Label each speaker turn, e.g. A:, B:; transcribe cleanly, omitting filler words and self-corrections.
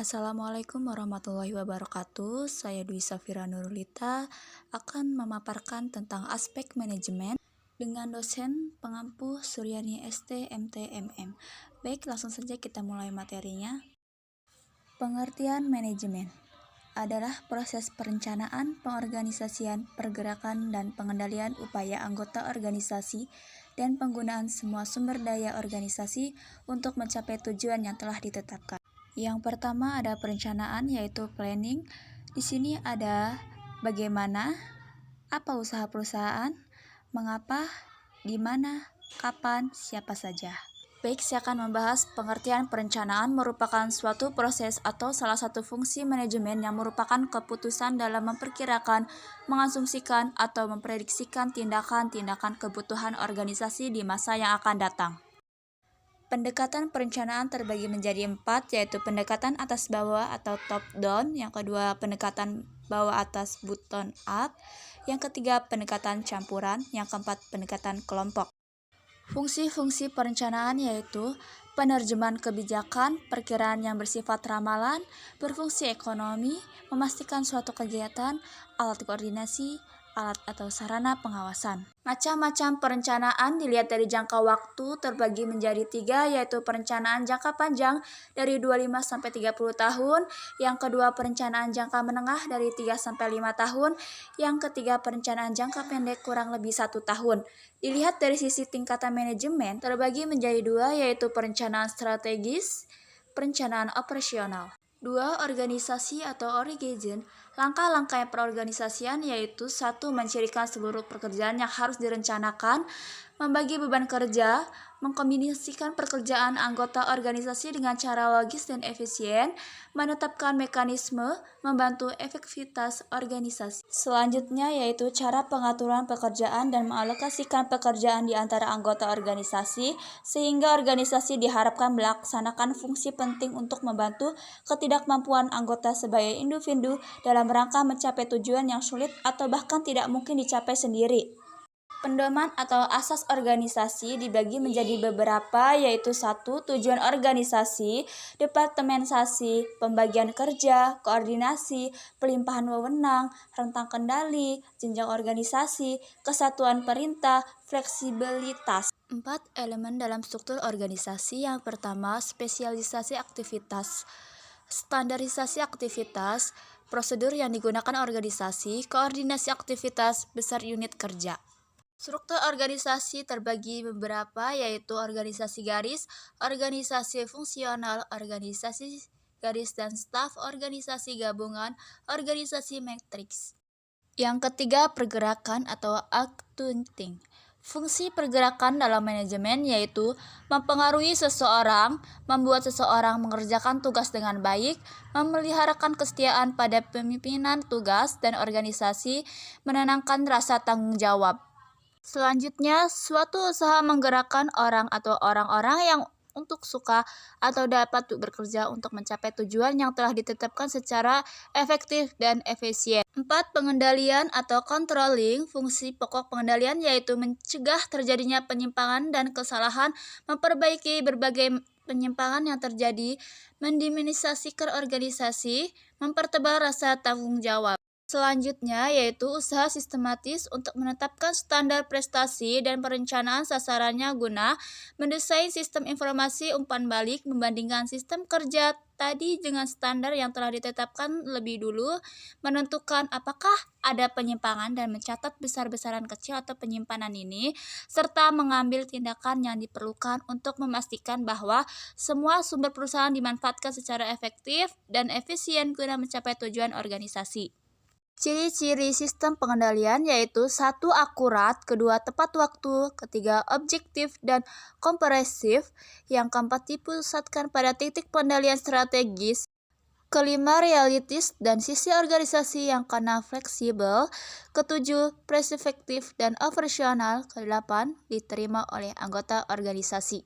A: Assalamualaikum warahmatullahi wabarakatuh. Saya Dwi Safira Nurulita akan memaparkan tentang aspek manajemen dengan dosen pengampu Suryani ST MT MM. Baik, langsung saja kita mulai materinya. Pengertian manajemen adalah proses perencanaan, pengorganisasian, pergerakan, dan pengendalian upaya anggota organisasi dan penggunaan semua sumber daya organisasi untuk mencapai tujuan yang telah ditetapkan. Yang pertama ada perencanaan, yaitu planning. Di sini ada bagaimana, apa usaha perusahaan, mengapa, di mana, kapan, siapa saja. Baik, saya akan membahas pengertian perencanaan merupakan suatu proses atau salah satu fungsi manajemen yang merupakan keputusan dalam memperkirakan, mengasumsikan, atau memprediksikan tindakan-tindakan kebutuhan organisasi di masa yang akan datang. Pendekatan perencanaan terbagi menjadi 4, yaitu pendekatan atas bawah atau top down, yang kedua pendekatan bawah atas bottom up, yang ketiga pendekatan campuran, yang keempat pendekatan kelompok. Fungsi-fungsi perencanaan yaitu penerjemahan kebijakan, perkiraan yang bersifat ramalan, berfungsi ekonomi, memastikan suatu kegiatan, alat koordinasi, alat atau sarana pengawasan. Macam-macam perencanaan dilihat dari jangka waktu terbagi menjadi 3, yaitu perencanaan jangka panjang dari 25-30 tahun, yang kedua perencanaan jangka menengah dari 3-5 tahun, yang ketiga perencanaan jangka pendek kurang lebih 1 tahun. Dilihat dari sisi tingkatan manajemen terbagi menjadi 2, yaitu perencanaan strategis, perencanaan operasional. 2. Organisasi atau organization. Langkah-langkah perorganisasian yaitu 1. Mencirikan seluruh pekerjaan yang harus direncanakan, membagi beban kerja, mengkombinasikan pekerjaan anggota organisasi dengan cara logis dan efisien, menetapkan mekanisme, membantu efektivitas organisasi. Selanjutnya yaitu cara pengaturan pekerjaan dan mengalokasikan pekerjaan di antara anggota organisasi, sehingga organisasi diharapkan melaksanakan fungsi penting untuk membantu ketidakmampuan anggota sebagai individu dalam rangka mencapai tujuan yang sulit atau bahkan tidak mungkin dicapai sendiri. Pedoman atau asas organisasi dibagi menjadi beberapa, yaitu 1. Tujuan organisasi, departementasi, pembagian kerja, koordinasi, pelimpahan wewenang, rentang kendali, jenjang organisasi, kesatuan perintah, fleksibilitas. 4. Elemen dalam struktur organisasi. Yang pertama, spesialisasi aktivitas, standarisasi aktivitas, prosedur yang digunakan organisasi, koordinasi aktivitas, besar unit kerja. Struktur organisasi terbagi beberapa, yaitu organisasi garis, organisasi fungsional, organisasi garis dan staf, organisasi gabungan, organisasi matriks. Yang ketiga, pergerakan atau accounting. Fungsi pergerakan dalam manajemen yaitu mempengaruhi seseorang, membuat seseorang mengerjakan tugas dengan baik, memeliharakan kesetiaan pada pemimpinan tugas dan organisasi, menenangkan rasa tanggung jawab. Selanjutnya, suatu usaha menggerakkan orang atau orang-orang yang untuk suka atau dapat bekerja untuk mencapai tujuan yang telah ditetapkan secara efektif dan efisien. 4. Pengendalian atau controlling. Fungsi pokok pengendalian yaitu mencegah terjadinya penyimpangan dan kesalahan, memperbaiki berbagai penyimpangan yang terjadi, mendiminisikan organisasi, mempertebal rasa tanggung jawab. Selanjutnya yaitu usaha sistematis untuk menetapkan standar prestasi dan perencanaan sasarannya guna mendesain sistem informasi umpan balik, membandingkan sistem kerja tadi dengan standar yang telah ditetapkan lebih dulu, menentukan apakah ada penyimpangan dan mencatat besar-besaran kecil atau penyimpanan ini, serta mengambil tindakan yang diperlukan untuk memastikan bahwa semua sumber perusahaan dimanfaatkan secara efektif dan efisien guna mencapai tujuan organisasi. Ciri-ciri sistem pengendalian yaitu 1. Akurat, 2. Tepat waktu, 3. Objektif dan komprehensif, yang keempat dipusatkan pada titik pengendalian strategis, 5. Realistis dan sisi organisasi yang keenam fleksibel, 7. perspektif dan operasional, 8. diterima oleh anggota organisasi.